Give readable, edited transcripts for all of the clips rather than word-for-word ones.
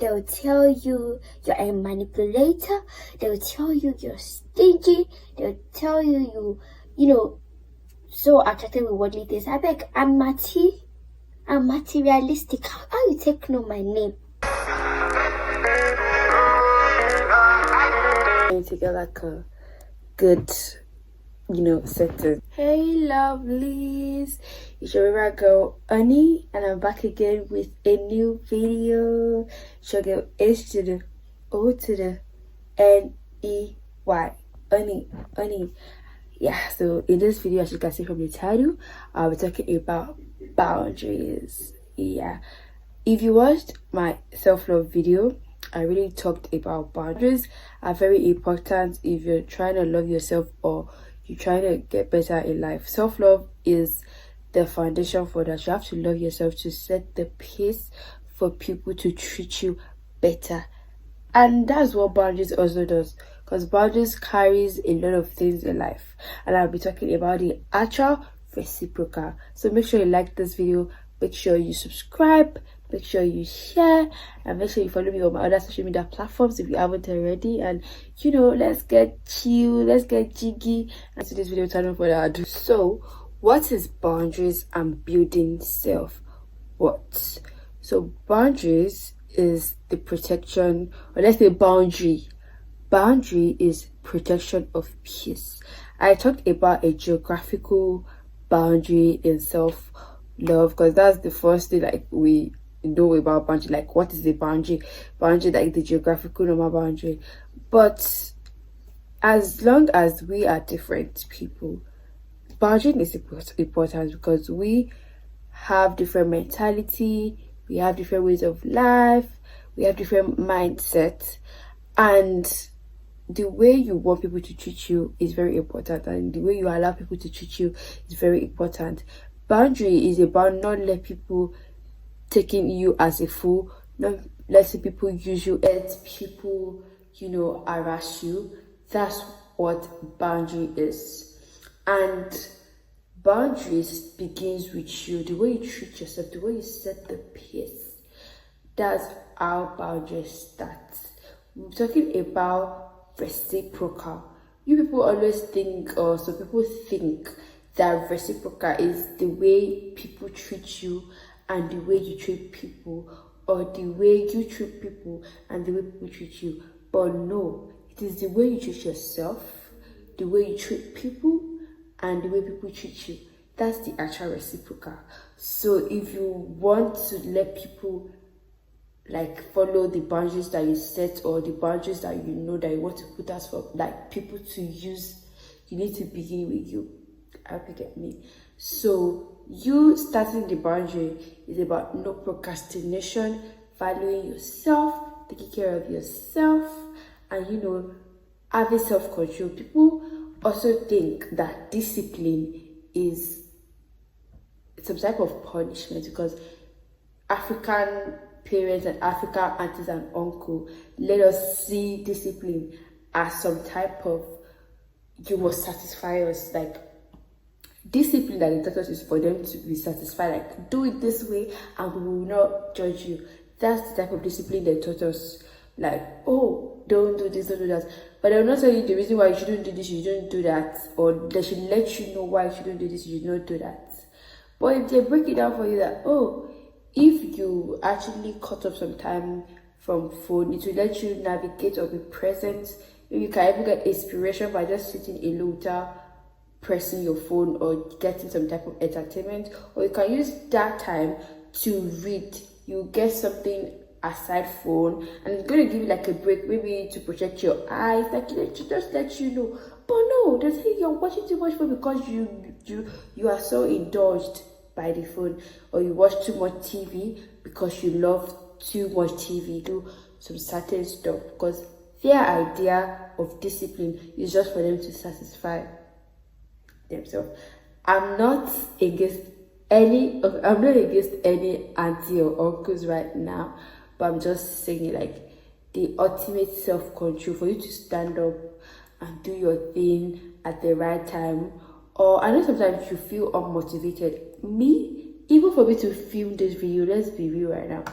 They'll tell you you're a manipulator. They'll tell you you're stingy. They'll tell you so attracted with worldly things. I beg, I'm materialistic. How you take know my name? To get like a good setting. Hey lovelies, it's your favorite girl Annie, and I'm back again with a new video. She'll get H to the O to the N-E-Y. Annie. Yeah, so in this video, as you can see from the title, I'll be talking about boundaries. Yeah, if you watched my self-love video, I really talked about boundaries are very important if you're trying to love yourself or you're trying to get better in life. Self-love is the foundation for that. You have to love yourself to set the pace for people to treat you better. And that's what boundaries also does, because boundaries carries a lot of things in life. And I'll be talking about the actual reciprocal. So make sure you like this video, make sure you subscribe, make sure you share, and make sure you follow me on my other social media platforms if you haven't already. And let's get chill, let's get jiggy. And to this video, turn on further ado. So what is boundaries and building self-worth? So boundaries is the protection, or let's say boundary is protection of peace. I talked about a geographical boundary in self-love because that's the first thing like we know about boundary. Like, what is the boundary? Boundary, like the geographical normal boundary. But as long as we are different people, boundary is important because we have different mentality, we have different ways of life, we have different mindsets, and the way you want people to treat you is very important, and the way you allow people to treat you is very important. Boundary is about not letting people taking you as a fool, not letting people use you, let people harass you. That's what boundary is. And boundaries begins with you, the way you treat yourself, the way you set the pace. That's how boundaries start. We're talking about reciprocal. You people always think, or some people think, that reciprocal is the way people treat you and the way you treat people, or the way you treat people and the way people treat you. But no, it is the way you treat yourself, the way you treat people, and the way people treat you. That's the actual reciprocal. So if you want to let people follow the boundaries that you set, or the boundaries that that you want to put out for people to use, you need to begin with you. I hope you get me. So you starting the boundary is about no procrastination, valuing yourself, taking care of yourself, and having self-control. People also think that discipline is some type of punishment, because African parents and African aunties and uncles let us see discipline as some type of, you must satisfy us. Like, discipline that they taught us is for them to be satisfied, like, do it this way and we will not judge you. That's the type of discipline they taught us. Like, oh, don't do this, don't do that. But they'll not tell you the reason why you shouldn't do this, you shouldn't do that, or they should let you know why you shouldn't do this, you should not do that. But if they break it down for you that, oh, if you actually cut off some time from phone, it will let you navigate or be present. Maybe you can even get inspiration by just sitting alone without pressing your phone or getting some type of entertainment. Or you can use that time to read. You get something aside phone, and it's going to give you like a break, maybe to protect your eyes, just let you know. But no, they say you're watching too much phone because you are so indulged by the phone, or you watch too much TV because you love too much TV, do some certain stuff, because their idea of discipline is just for them to satisfy themselves. I'm not against any auntie or uncles right now, but I'm just saying, like, the ultimate self-control for you to stand up and do your thing at the right time. Or I know sometimes you feel unmotivated. Even for me to film this video, let's be real right now,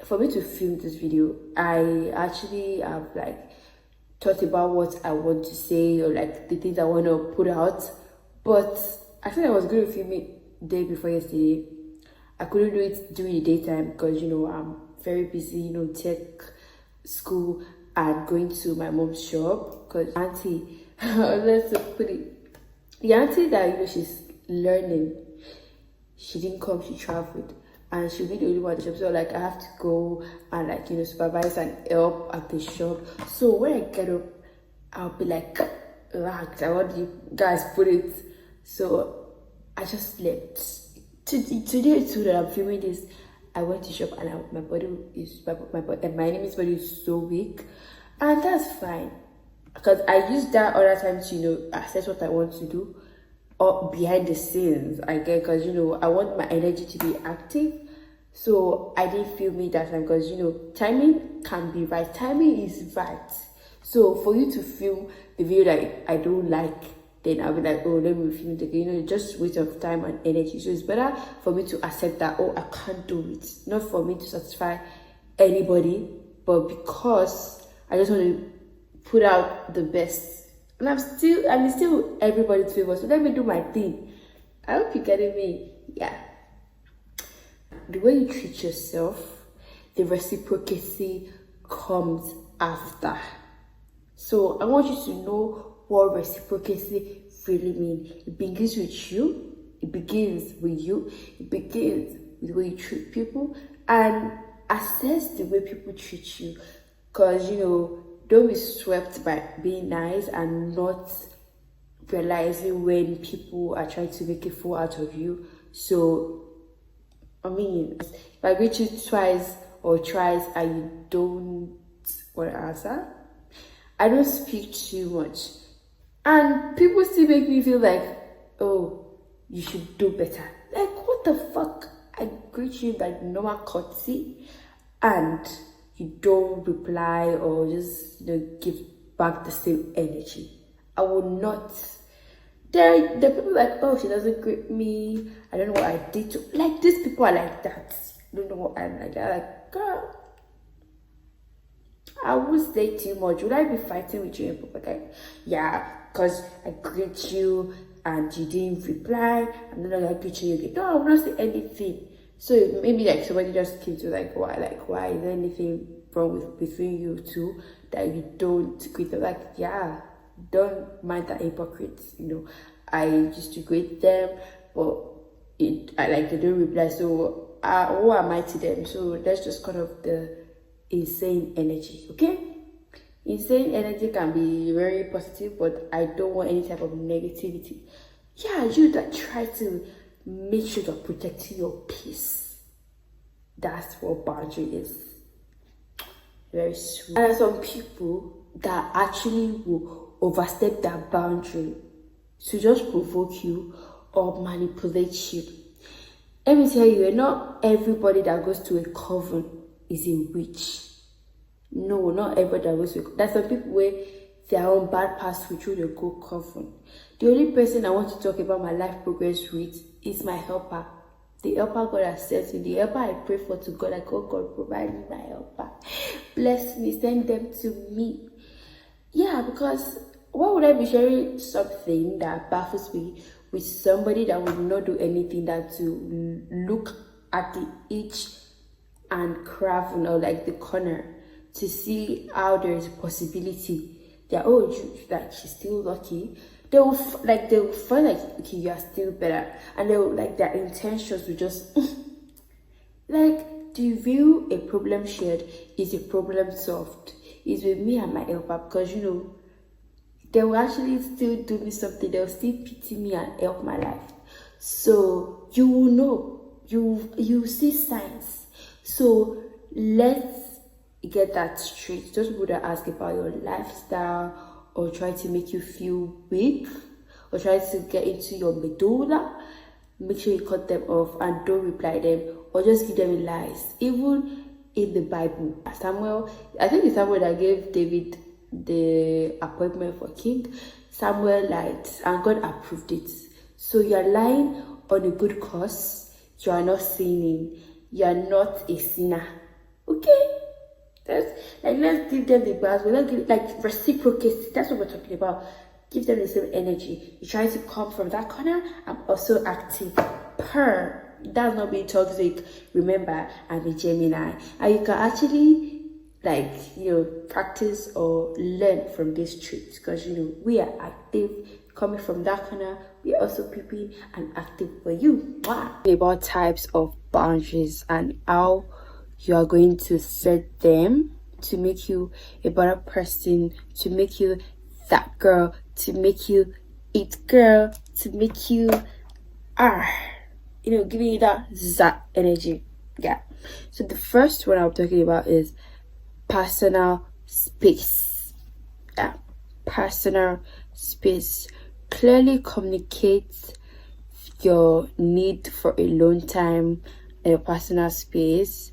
for me to film this video, I actually have like thought about what I want to say, or like the things I want to put out. But I thought I was going to film it day before yesterday. I couldn't do it during the daytime because, you know, I'm very busy, you know, tech, school, and going to my mom's shop. Because auntie, let's put it, the auntie that, you know, she's learning, she didn't come, she traveled, and she'll be the only one at the shop. So like I have to go and like, you know, supervise and help at the shop. So when I get up, I'll be like, relax, I want you guys put it. So I just slept. Today too that I'm filming this, I went to shop and my body is my enemy's body is so weak, and that's fine because I use that other time to, you know, assess what I want to do or behind the scenes. I get, because, you know, I want my energy to be active. So I didn't film it that time because, you know, timing can be right. Timing is right. So for you to film the video that I don't like, then I'll be like, oh, let me film it again. You know, just waste of time and energy. So it's better for me to accept that, oh, I can't do it. Not for me to satisfy anybody, but because I just want to put out the best. And I'm still everybody's favor. So let me do my thing. I hope you're getting me. Yeah. The way you treat yourself, the reciprocity comes after. So I want you to know what reciprocity really means. It begins with you. It begins with you. It begins with the way you treat people, and assess the way people treat you. Because, you know, don't be swept by being nice and not realizing when people are trying to make a fool out of you. So, I mean, if I greet you twice or thrice and you don't want to answer, I don't speak too much. And people still make me feel like, oh, you should do better. Like, what the fuck? I greet you by normal courtesy and you don't reply or just, you know, give back the same energy. I will not. There are people like, oh, she doesn't greet me. I don't know what I did to. Like, these people are like that. I don't know what I'm like that. Like, girl, I will say too much. Would I be fighting with you in public? Like, yeah, because I greet you and you didn't reply. I'm not gonna greet you again. No, I will not say anything. So maybe like somebody just came to like, why is there anything wrong with between you two that you don't greet them? Like, yeah, don't mind the hypocrites. You know, I used to greet them, but they don't reply. So who am I to them? So that's just kind of the insane energy. Okay, insane energy can be very positive, but I don't want any type of negativity. Yeah, you that try to make sure you're protecting your peace. That's what boundary is. Very sweet. And there are some people that actually will overstep that boundary to just provoke you or manipulate you. Let me tell you, not everybody that goes to a coven is a witch. No, not everybody that goes to a coven. There's some people where their own bad past which will go coven. The only person I want to talk about my life progress with is my helper. The helper God has sent me. The helper I pray for to God. Like, oh God, provide me my helper. Bless me, send them to me. Yeah, because why would I be sharing something that baffles me with somebody that would not do anything than to look at the itch and craft, or like the corner, to see how there is a possibility that, oh, like she's still lucky. They will find like, okay, you are still better, and they will, like, their intentions will just like, do you view a problem shared is a problem solved? Is with me and my helper, because, you know, they will actually still do me something. They will still pity me and help my life. So you will know, you see signs. So let's get that straight. Those people that ask about your lifestyle or try to make you feel weak or try to get into your medulla, make sure you cut them off and don't reply them or just give them lies. Even in the Bible, Samuel, I think it's Samuel that gave David the appointment for king. Samuel lied and God approved it. So you're lying on a good cause. You are not sinning. You are not a sinner. Okay, that's like, let's give them the bars. We're not giving like reciprocity. That's what we're talking about. Give them the same energy. You're trying to come from that corner. I'm also active. That's not being toxic. Remember, I'm a Gemini, and you can actually practice or learn from these traits, because we are active. Coming from that corner, we are also peeping and active for you. Wow. About types of boundaries and how you are going to set them to make you a better person, to make you that girl, to make you it girl, to make you giving you that energy. Yeah. So the first one I'm talking about is personal space. Yeah. Personal space. Clearly communicate your need for alone time and your personal space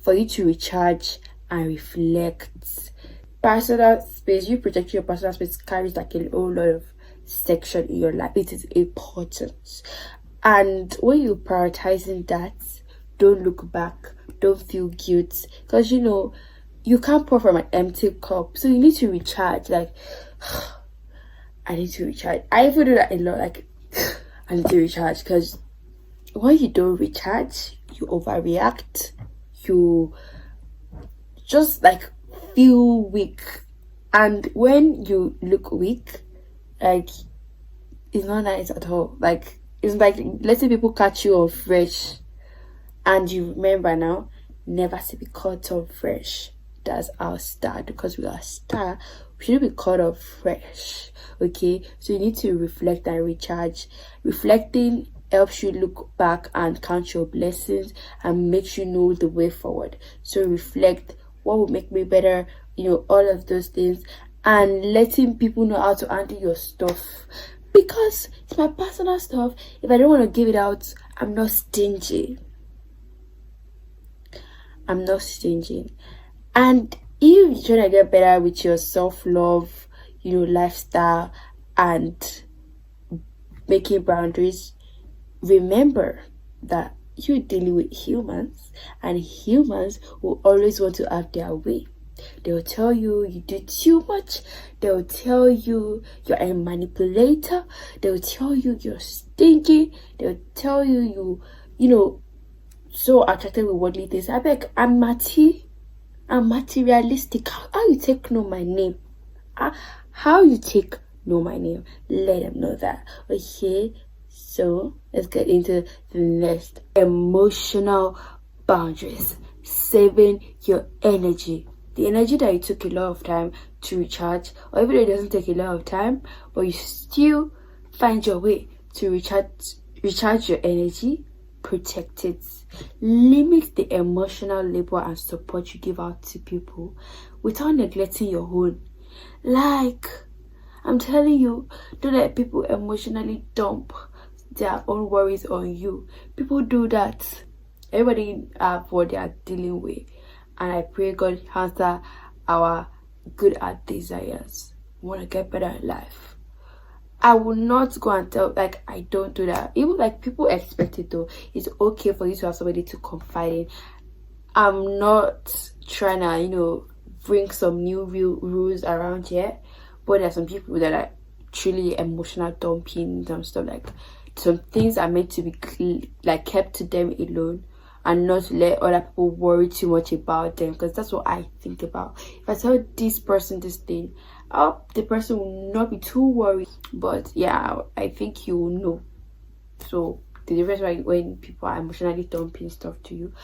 for you to recharge and reflect. Personal space, you protect your personal space carries like a whole lot of section in your life. It is important. And when you're prioritizing that, don't look back, don't feel guilt, because you can't pour from an empty cup. So you need to recharge. Like, I need to recharge. I even do that a lot. Like, I need to recharge, because when you don't recharge, you overreact. You just like feel weak, and when you look weak, like, it's not nice at all. Like, it's like letting people catch you off fresh, and you remember now never to be caught off fresh. That's our star, because we are a star. We shouldn't be caught off fresh. Okay, so you need to reflect and recharge. Reflecting helps you look back and count your blessings and makes you know the way forward. So reflect, what will make me better, all of those things, and letting people know how to handle your stuff, because it's my personal stuff. If I don't want to give it out, I'm not stingy. I'm not stingy. And if you're trying to get better with your self-love, lifestyle, and making boundaries, remember that you're dealing with humans, and humans will always want to have their way. They'll tell you you do too much. They'll tell you you're a manipulator. They'll tell you you're stingy. They'll tell you so attracted with worldly things. I beg, I'm materialistic. How you take know my name? How you take know my name? Let them know that. Okay, so let's get into the next. Emotional boundaries. Saving your energy. The energy that it took a lot of time to recharge, or even though it doesn't take a lot of time, but you still find your way to recharge your energy. Protect it. Limit the emotional labor and support you give out to people without neglecting your own. Like, I'm telling you, don't let people emotionally dump their own worries on you. People do that. Everybody have what they are dealing with, and I pray God answer our good heart desires. We want to get better in life. I will not go and tell, like, I don't do that. Even like people expect it though. It's okay for you to have somebody to confide in. I'm not trying to, bring some new rules around here, but there's some people that are truly emotional dumping and stuff. Like, some things are meant to be kept to them alone, and not let other people worry too much about them, because that's what I think about. If I tell this person this thing, the person will not be too worried. But yeah, I think you will know. So the difference when people are emotionally dumping stuff to you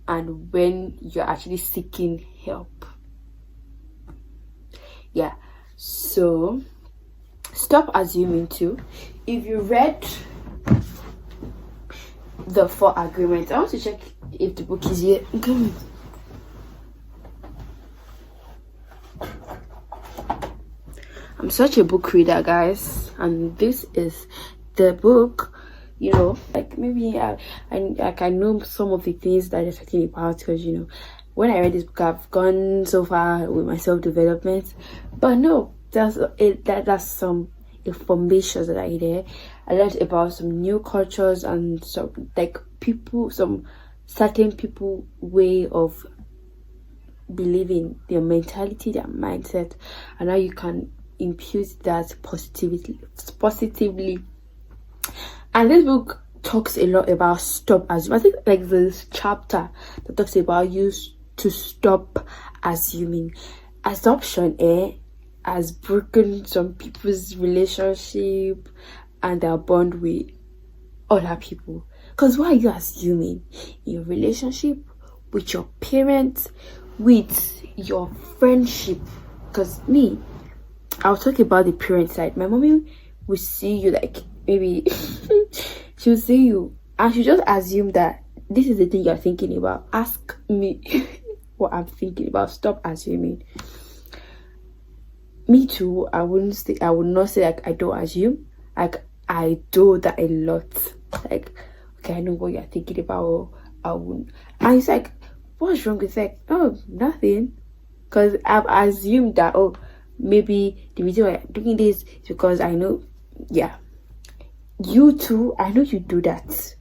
and when you're actually seeking help. Yeah, so stop assuming too. If you read the 4 agreements, I want to check if the book is here. I'm such a book reader, guys, and this is the book. Like, maybe I know some of the things that they're talking about, because when I read this book, I've gone so far with my self-development, but no, that's some information that are there. I learned about some new cultures and some certain people way of believe in their mentality, their mindset, and how you can impute that positively. And this book talks a lot about stop assuming. I think like this chapter that talks about you to stop assuming. Assumption has broken some people's relationship and their bond with other people. Because why are you assuming in your relationship, with your parents, with your friendship? Because me, I'll talk about the parent side. My mommy will see you, like maybe she'll see you and she'll just assume that this is the thing you're thinking about. Ask me what I'm thinking about. Stop assuming. Me too. I would not say like I don't assume. Like I do that a lot. Like, okay, I know what you're thinking about, or I wouldn't. And it's like, what's wrong with that? Oh, nothing. Because I've assumed that, oh, maybe the reason why I'm doing this is because I know, yeah. You too, I know you do that.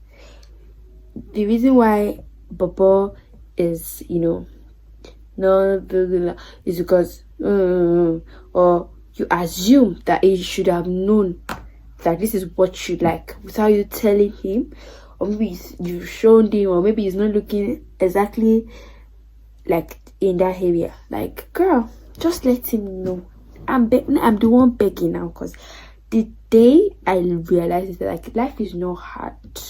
The reason why Baba is, no, is because, or you assume that he should have known that this is what you like without you telling him, or maybe you've shown him, or maybe he's not looking exactly like in that area. Like, girl, just let him know. I'm the one begging now, because the day I realized that like life is not hard,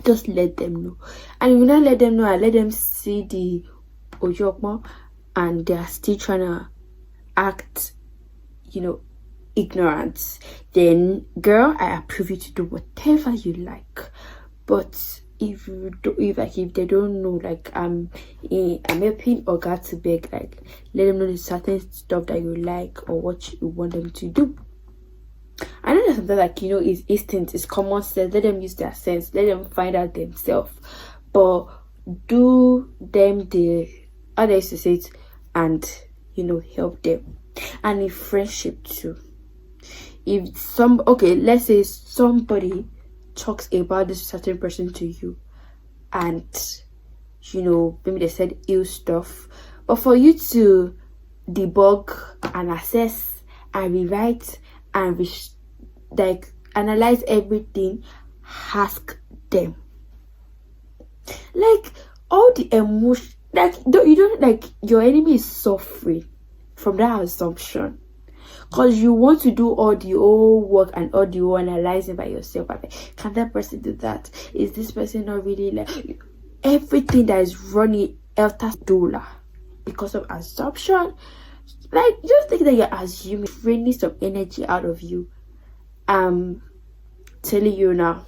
just let them know. And if you not let them know, I let them see the Ojokmo and they are still trying to act, ignorant, then girl, I approve you to do whatever you like. But if they don't know, like I'm helping Oga to beg, like let them know the certain stuff that you like or what you want them to do. I know that sometimes, like, it's instinct, it's common sense. Let them use their sense, let them find out themselves, but do them the other used to say it, and help them. And in friendship too, if let's say somebody talks about this certain person to you, and maybe they said ill stuff, but for you to debug and assess and rewrite and analyze everything, ask them. Like all the emotion, like you don't like your enemy is suffering from that assumption, because you want to do all the whole work and all the whole analyzing by yourself. Like, can that person do that? Is this person not really like everything that is running elter dollar because of assumption? Like, just think that you're assuming, draining some energy out of you. I'm telling you now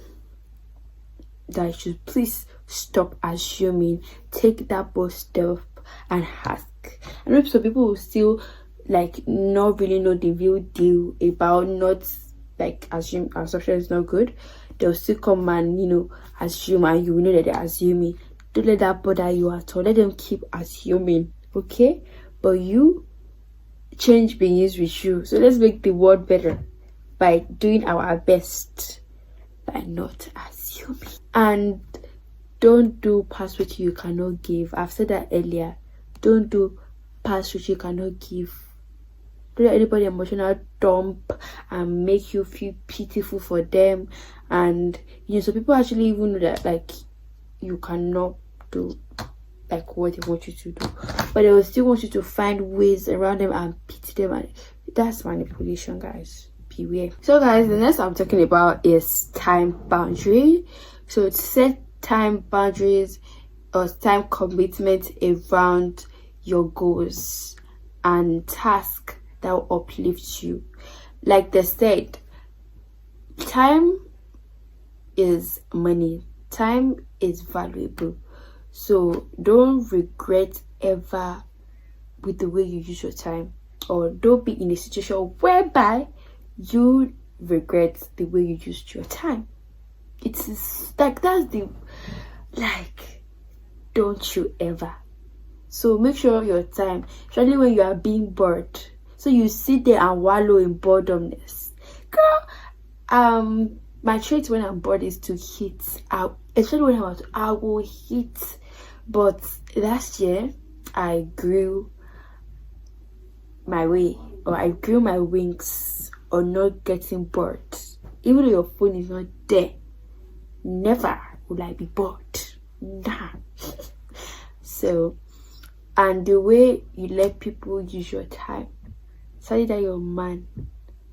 that you should please stop assuming. Take that bold step and ask. I know some people will still like not really know the real deal about not like assumption is not good. They'll still come and assume, and you know that they're assuming. Don't let that bother you at all. Let them keep assuming, okay? But you, change begins with you. So let's make the world better by doing our best, by not assuming. And don't do past which you cannot give. I've said that earlier. Don't do past which you cannot give. Don't let anybody emotional dump and make you feel pitiful for them. And so people actually even know that like you cannot do like what they want you to do, but they will still want you to find ways around them and pity them, and that's manipulation, guys. Beware. So guys, the next I'm talking about is time boundary. So set time boundaries or time commitment around your goals and tasks that will uplift you. Like they said, time is money, time is valuable. So don't regret ever with the way you use your time, or don't be in a situation whereby you regret the way you used your time. It's like that's the don't you ever. So make sure your time, especially when you are being bored, so you sit there and wallow in boredomness. Girl, my trait when I'm bored is to hit out, especially when I will hit. But last year I grew my way, or I grew my wings on not getting bored. Even though your phone is not there, never will I be bored. Nah. So, and the way you let people use your time, say that your man,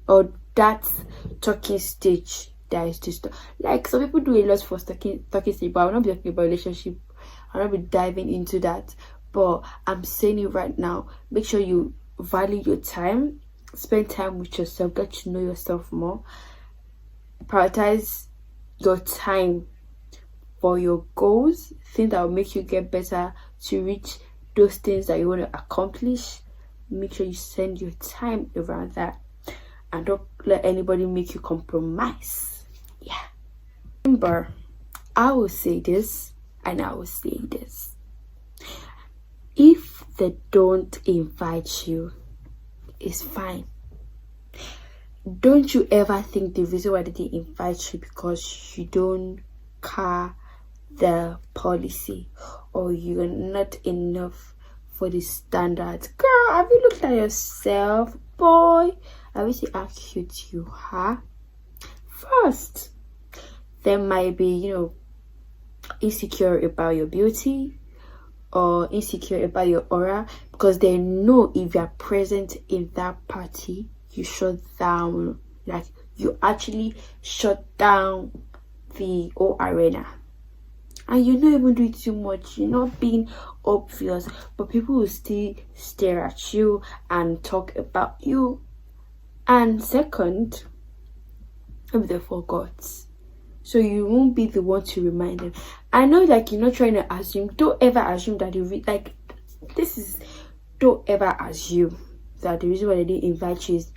or that talking stage that is just like some people do a lot for talking stage, but I will not be talking about relationship. I'll not be diving into that. But I'm saying it right now. Make sure you value your time, spend time with yourself, get to know yourself more, prioritize your time for your goals, things that will make you get better to reach those things that you want to accomplish. Make sure you send your time around that, and don't let anybody make you compromise. Yeah, remember, I will say this and I will say this: if they don't invite you, it's fine. Don't you ever think the reason why they didn't invite you because you don't care the policy, or you're not enough for the standards. Girl, have you looked at yourself? Boy, have you seen how cute you are? First, there might be, insecure about your beauty or insecure about your aura, because they know if you are present in that party, you shut down, like you actually shut down the whole arena, and you're not even doing too much, you're not being obvious, but people will still stare at you and talk about you. And second, maybe they forgot, so you won't be the one to remind them. I know, like, you're not trying to assume. Don't ever assume that don't ever assume that the reason why they didn't invite you is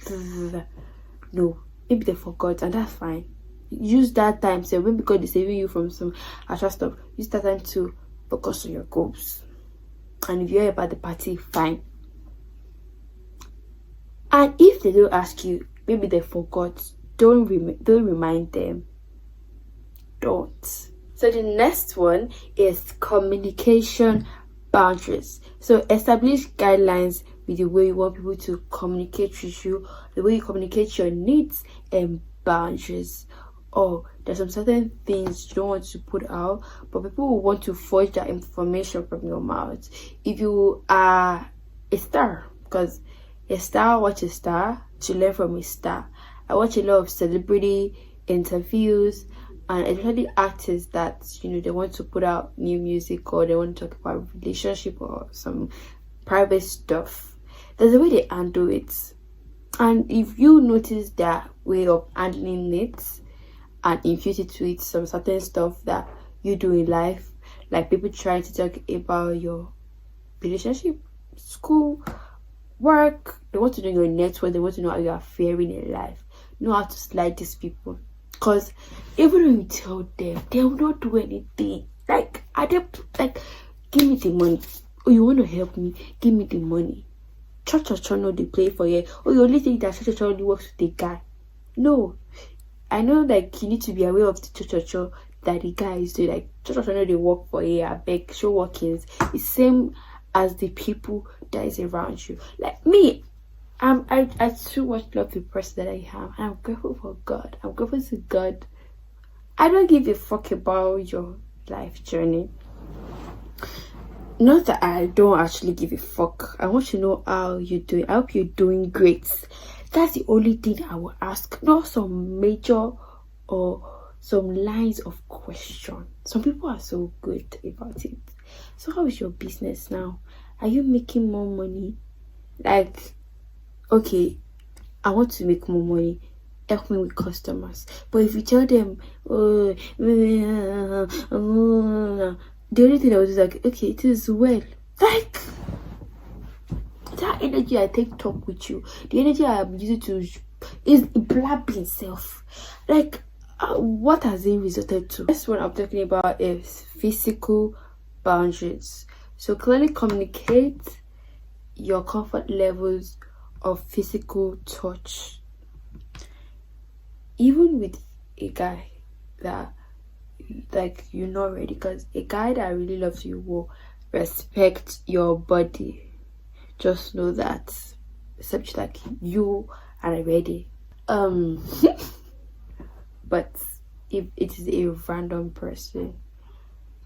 no. Maybe they forgot, and that's fine. Use that time, so when, because they're saving you from some extra stuff, use that time to focus on your goals. And if you're about the party, fine. And if they don't ask you, maybe they forgot, don't remind them. Don't. So the next one is communication boundaries. So establish guidelines with the way you want people to communicate with you, the way you communicate your needs and boundaries. Or there's some certain things you don't want to put out, but people will want to forge that information from your mouth. If you are a star, because a star watch a star to learn from a star. I watch a lot of celebrity interviews, and especially actors that they want to put out new music, or they want to talk about relationship or some private stuff. There's a way they handle it, and if you notice that way of handling it and infuse it with some certain stuff that you do in life, like people trying to talk about your relationship, school, work, they want to know your network, they want to know how you are faring in life, know how to slide these people. Because even when you tell them, they will not do anything. Like, are they like, give me the money? Oh, you want to help me? Give me the money. Church no, they play for you. Oh, you only think that church only works with the guy. No, I know, like, you need to be aware of the church that the guy is doing. Like, church no, they work for you. I beg, show workings. It's same as the people that is around you. Like me, I too much love the person that I am, and I'm grateful for God. I'm grateful to God. I don't give a fuck about your life journey. Not that I don't actually give a fuck. I want to know how you're doing. I hope you're doing great. That's the only thing I will ask. Not some major or some lines of question. Some people are so good about it. So how is your business now? Are you making more money? Like, okay, I want to make more money. Help me with customers. But if you tell them, oh, the only thing I was just like, okay, it is well. Like, that energy I take talk with you, the energy I am using to is blabbing self. Like, what has it resulted to? Next one I'm talking about is physical boundaries. So clearly communicate your comfort levels of physical touch, even with a guy that, like, you're not ready. Because a guy that really loves you will respect your body. Just know that, except like you are ready. But if it is a random person,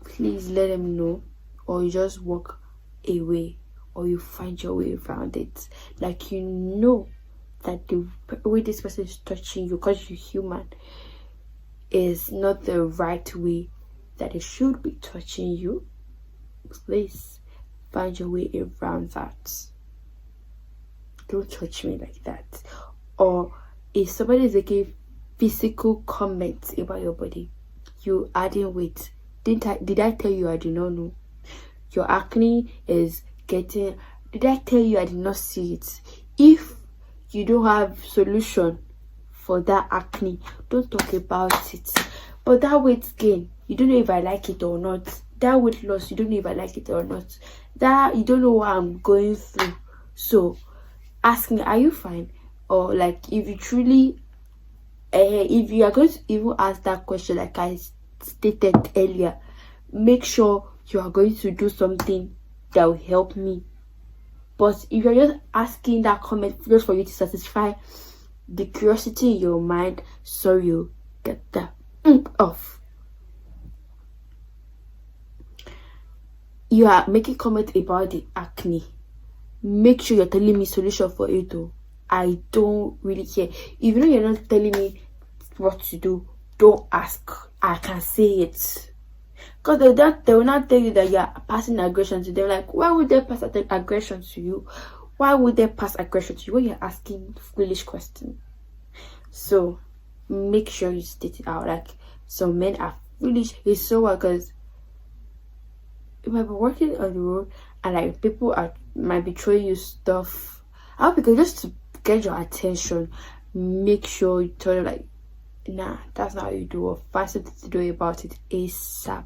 please let them know, or you just walk away, or you find your way around it. Like, you know that the way this person is touching you, because you're human, is not the right way that it should be touching you. Please find your way around that. Don't touch me like that. Or if somebody is making physical comments about your body, you adding weight, did I tell you I did not know? Your acne is getting, did I tell you I did not see it? If you don't have solution for that acne, don't talk about it. But that weight gain, you don't know if I like it or not. That weight loss, you don't know if I like it or not. That, you don't know what I'm going through. So ask me, are you fine? Or like, if you truly if you are going to even ask that question, like I stated earlier, make sure you are going to do something that will help me. But if you're just asking that comment just for you to satisfy the curiosity in your mind, sorry, you get that off. You are making comment about the acne, make sure you're telling me solution for it though. I don't really care. If you know you're not telling me what to do, don't ask. I can say it. Because they will not tell you that you are passing aggression to them. Like, why would they pass aggression to you? Why would they pass aggression to you when you're asking foolish questions? So make sure you state it out. Like, some men are foolish. It's so wild because you might be working on the road and like people might be throwing you stuff out because just to get your attention, make sure you tell them like, nah, that's not how you do it. Find something to do about it ASAP.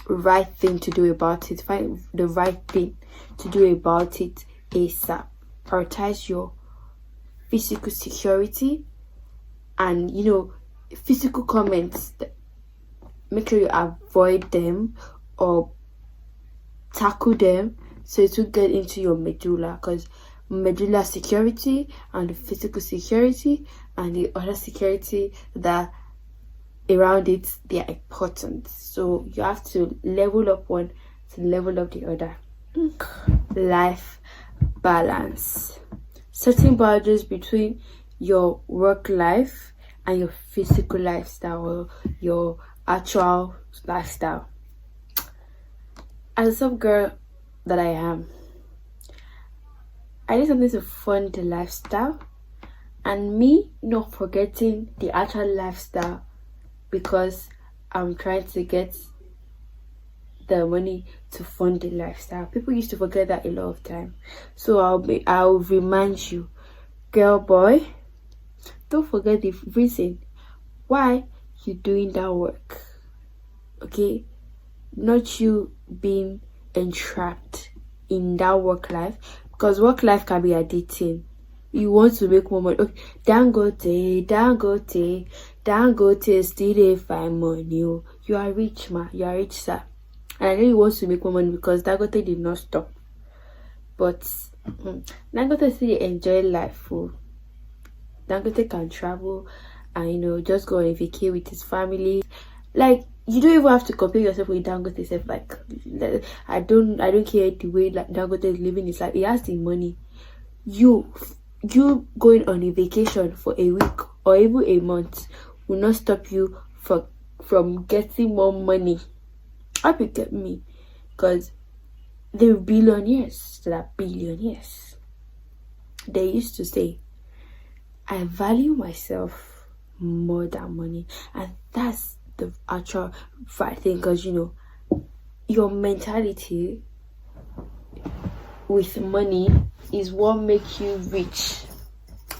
Right thing to do about it. Find the right thing to do about it ASAP. Prioritize your physical security and, you know, physical comments. Make sure you avoid them or tackle them so it will get into your medulla, because medulla security and the physical security and the other security that around it, they are important. So you have to level up one to level up the other. Life balance. Setting boundaries between your work life and your physical lifestyle, or your actual lifestyle. As a some girl that I am, I need something to fund the lifestyle, and me not forgetting the actual lifestyle because I'm trying to get the money to fund the lifestyle. People used to forget that a lot of time. So I'll remind you, girl, boy, don't forget the reason why you're doing that work. Okay? Not you being entrapped in that work life, because work life can be addicting. You want to make more money. Okay, Dangote still dey find money. You are rich, man. You are rich, sir. And I know you want to make more money because Dangote did not stop. But Dangote still enjoy life. Dangote can travel and, you know, just go on a vacation with his family. Like, you don't even have to compare yourself with Dangote self. Like, I don't care the way like Dangote is living his life. He has the money. You going on a vacation for a week or even a month will not stop you from getting more money. I hope you get me, because the billionaires that are billionaires, they used to say, I value myself more than money. And that's the actual right thing, because, you know, your mentality with money is what makes you rich.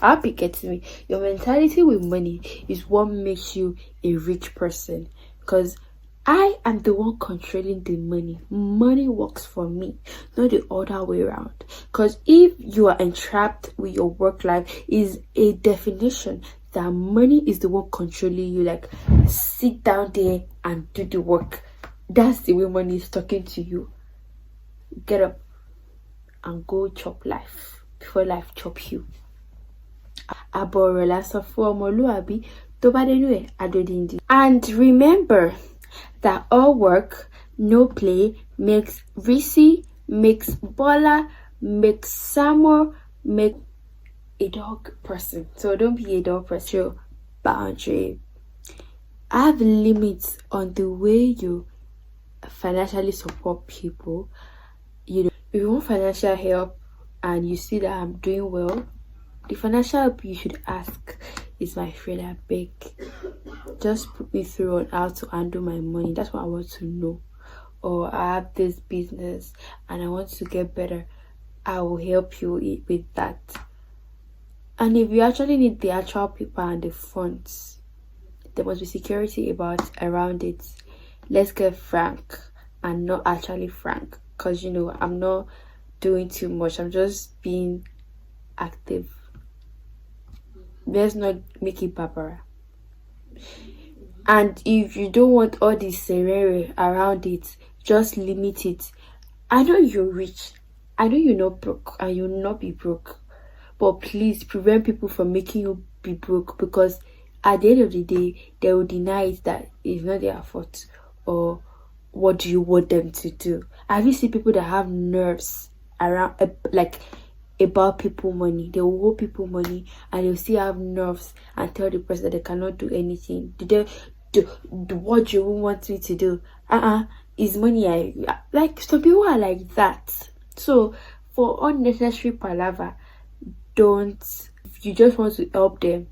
I hope you get me. Your mentality with money is what makes you a rich person, because I am the one controlling the money. Money works for me, not the other way around. Because if you are entrapped with your work life, is a definition that money is the one controlling you. Like, sit down there and do the work. that's the way money is talking to you. Get up and go chop life before life chop you. And remember that all work, no play makes Risi, makes Bola, makes Samo, make a dog person. So don't be a dog person. Show boundary. Have limits on the way you financially support people. You know, if you want financial help and you see that I'm doing well, the financial help you should ask is, my friend, I beg, just put me through on how to handle my money. That's what I want to know. Or I have this business and I want to get better. I will help you with that. And if you actually need the actual paper and the funds, there must be security around it. Let's get frank and not actually frank, because you know I'm not doing too much. I'm just being active. Let's not make it Barbara. And if you don't want all this scenario around it, just limit it. I know you're rich. I know you're not broke and you'll not be broke. But please prevent people from making you be broke, because at the end of the day, they will deny it that it's not their fault. Or what do you want them to do? Have you seen people that have nerves around, like, about people money? They will owe people money and they'll still have nerves and tell the person that they cannot do anything. What do you want me to do? Is money. Like, some people are like that. So for unnecessary palaver, don't. If you just want to help them,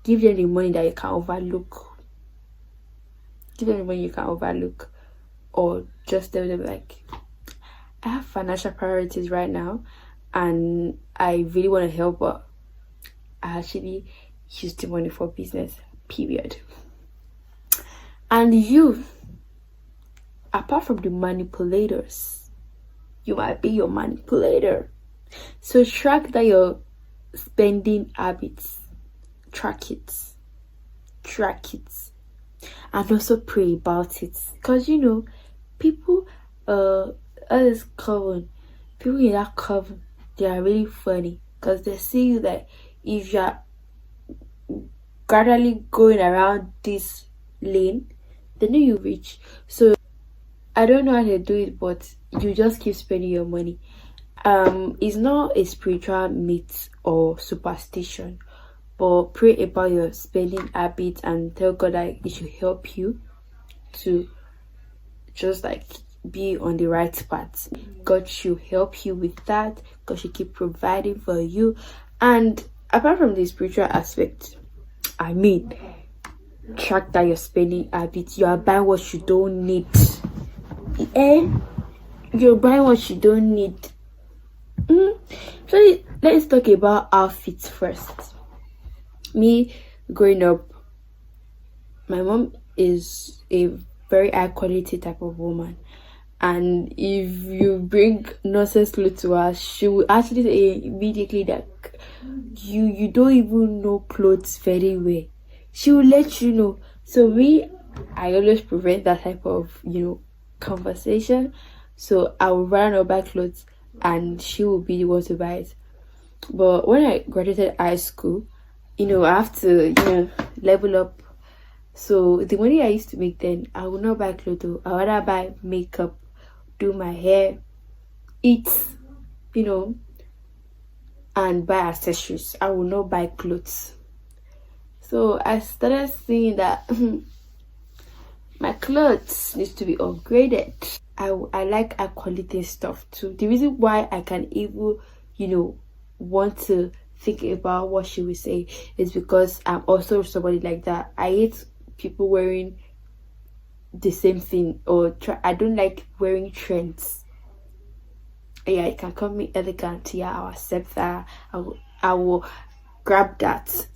give them the money that you can overlook. Give them the money you can overlook. Or just tell them, like, I have financial priorities right now and I really want to help, but I actually use the money for business, period. And you, apart from the manipulators, you might be your manipulator. So track that your spending habits. Track it. And also pray about it. Because you know, people all this coven, people in that coven, they are really funny, because they see you that if you are gradually going around this lane, they know you're rich. So I don't know how they do it, but you just keep spending your money. It's not a spiritual myth or superstition, but pray about your spending habits and tell God that it should help you to just like be on the right path. God should help you with that. God should keep providing for you. And apart from the spiritual aspect, I mean, track that your spending habits. You are buying what you don't need. And you're buying what you don't need. So let's talk about outfits first. Me, growing up, my mom is a very high quality type of woman, and if you bring nonsense clothes to her, she will actually say immediately that you don't even know clothes very well. She will let you know. So I always prevent that type of conversation. So I will rather not buy clothes and she will be the one to buy it. But when I graduated high school, I have to level up. So the money I used to make then, I would not buy clothes. I would rather buy makeup, do my hair, eat, and buy accessories. I will not buy clothes. So I started seeing that my clothes needs to be upgraded. I like high quality stuff too. The reason why I can even, want to think about what she will say is because I'm also somebody like that. I hate people wearing the same thing, or I don't like wearing trends. Yeah, it can call me elegant. Yeah, I'll accept that. I will grab that.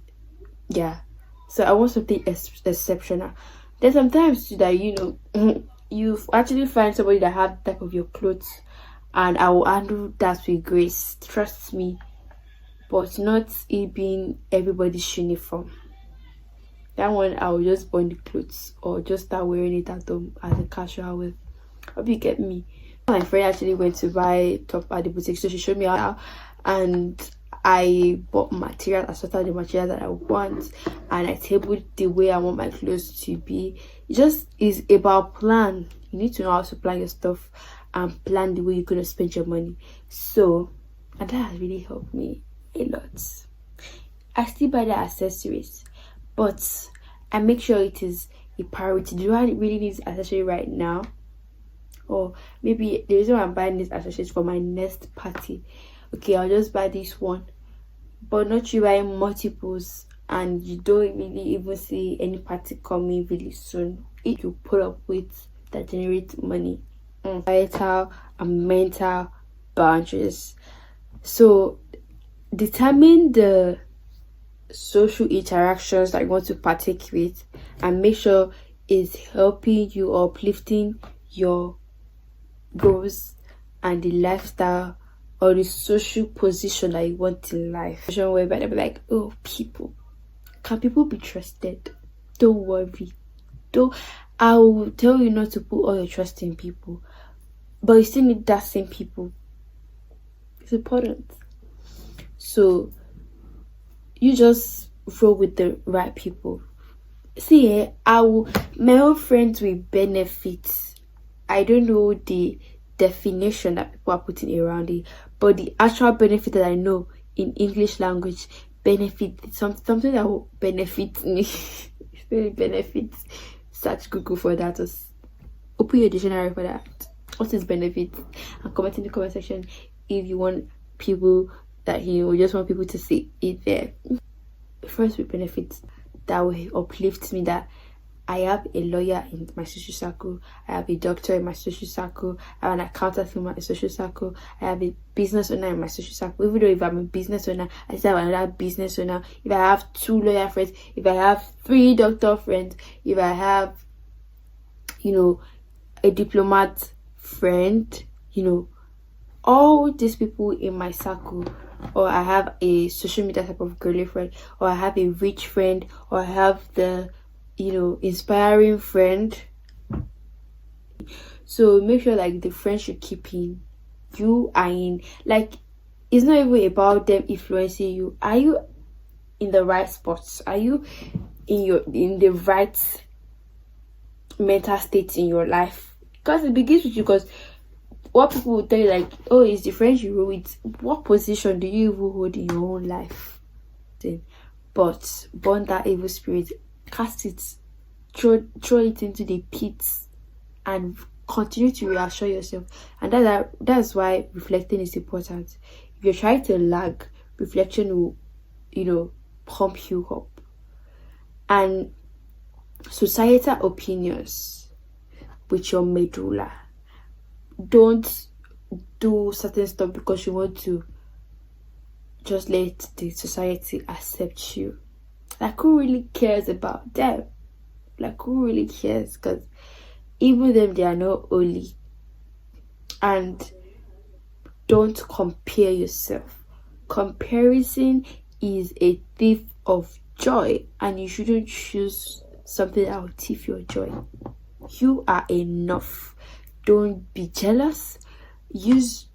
Yeah. So I want something exceptional. There's sometimes that you actually find somebody that have the type of your clothes, and I will handle that with grace. Trust me. But not it being everybody's uniform. That one I will just burn the clothes or just start wearing it at home as a casual wear. Hope you get me. My friend actually went to buy top at the boutique, so she showed me how, and I bought material. I sorted the material that I want, and I tabled the way I want my clothes to be. It just is about plan. You need to know how to plan your stuff and plan the way you're gonna spend your money. So, and that has really helped me a lot. I still buy the accessories, but I make sure it is a priority. Do I really need this accessory right now? Or maybe the reason why I'm buying this accessories for my next party. Okay, I'll just buy this one, but not you buying multiples and you don't really even see any party coming really soon. It you put up with that generate money. Vital and mental boundaries. So determine the social interactions that you want to partake with and make sure it's helping you or uplifting your goals and the lifestyle or the social position that you want in life. Whereby they'll be like, oh, people, can people be trusted? Don't worry. I will tell you not to put all your trust in people, but you still need that same people. It's important. So you just roll with the right people. See, my own friends will benefit. I don't know the definition that people are putting around it, but the actual benefit that I know in English language, benefit, something that will benefit me. If it benefits, search Google for that, or open your dictionary for that. What is benefit? And comment in the comment section if you want people that you just want people to see it there. First with benefits that will uplift me, that I have a lawyer in my social circle, I have a doctor in my social circle, I have an accountant in my social circle, I have a business owner in my social circle. Even though if I'm a business owner, I still have another business owner. If I have 2 lawyer friends, if I have 3 doctor friends, if I have, a diplomat friend, all these people in my circle, or I have a social media type of girly friend, or I have a rich friend, or I have the inspiring friend. So make sure like the friends you keep in, you are in, like, it's not even about them influencing you. Are you in the right spots? Are you in the right mental state in your life? Because it begins with you. Because what people will tell you, like, oh, it's the friends you roll with. What position do you even hold in your own life? But burn that evil spirit, cast it, throw it into the pit, and continue to reassure yourself. And that's why reflecting is important. If you're trying to lag, reflection will pump you up. And societal opinions with your medulla. Don't do certain stuff because you want to just let the society accept you. Like, who really cares about them? Like, who really cares? Because even them, they are not holy. And don't compare yourself. Comparison is a thief of joy, and you shouldn't choose something that will thief your joy. You are enough. Don't be jealous. Use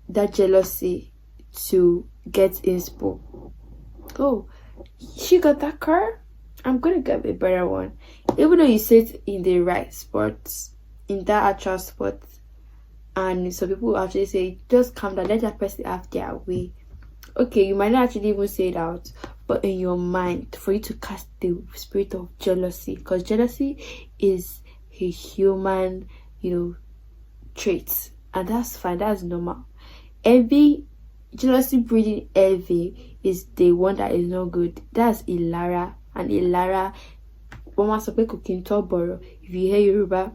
that jealousy to get inspo. Oh, she got that car, I'm gonna get a better one. Even though you sit in the right spot, in that actual spot, and some people actually say, just calm down, let that person have their way. Okay, you might not actually even say it out, but in your mind, for you to cast the spirit of jealousy, because jealousy is a human trait, and that's fine, that's normal. Envy, jealousy breeding envy, is the one that is not good. That's Ilara, and Ilara, if you hear Yoruba,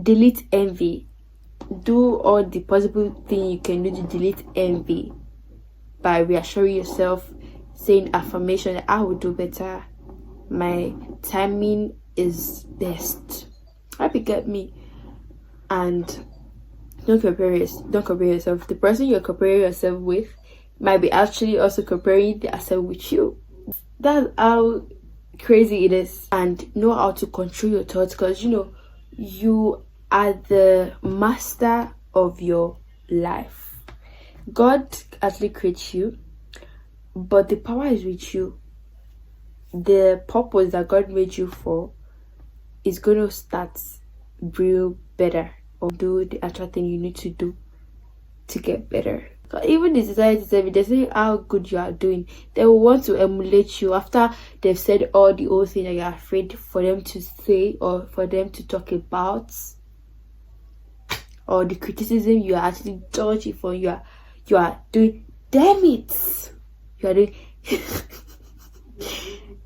delete envy. Do all the possible thing you can do to delete envy by reassuring yourself, saying affirmation that I will do better, my timing is best. Hope you get me. And don't compare yourself. The person you're comparing yourself with might be actually also comparing themselves with you. That's how crazy it is, and know how to control your thoughts, because you know you are the master of your life. God actually creates you, but the power is with you. The purpose that God made you for is going to start real better, or do the actual thing you need to do to get better. Even the society, if they say how good you are doing, they will want to emulate you after they've said all the old things that you're afraid for them to say or for them to talk about, or the criticism you are actually dodging for. You are doing, damn it, you are doing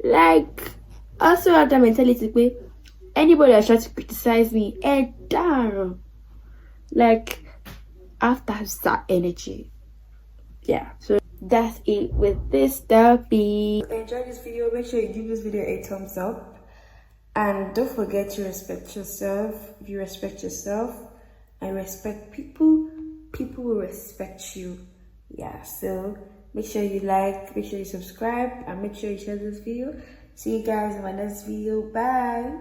like, also have that mentality. Anybody that tries to criticize me, down, like, after that energy. Yeah, so that's it with this topic. If you enjoyed this video, make sure you give this video a thumbs up, and don't forget to respect yourself. If you respect yourself and respect people, people will respect you. Yeah, so make sure you like, make sure you subscribe, and make sure you share this video. See you guys in my next video. Bye.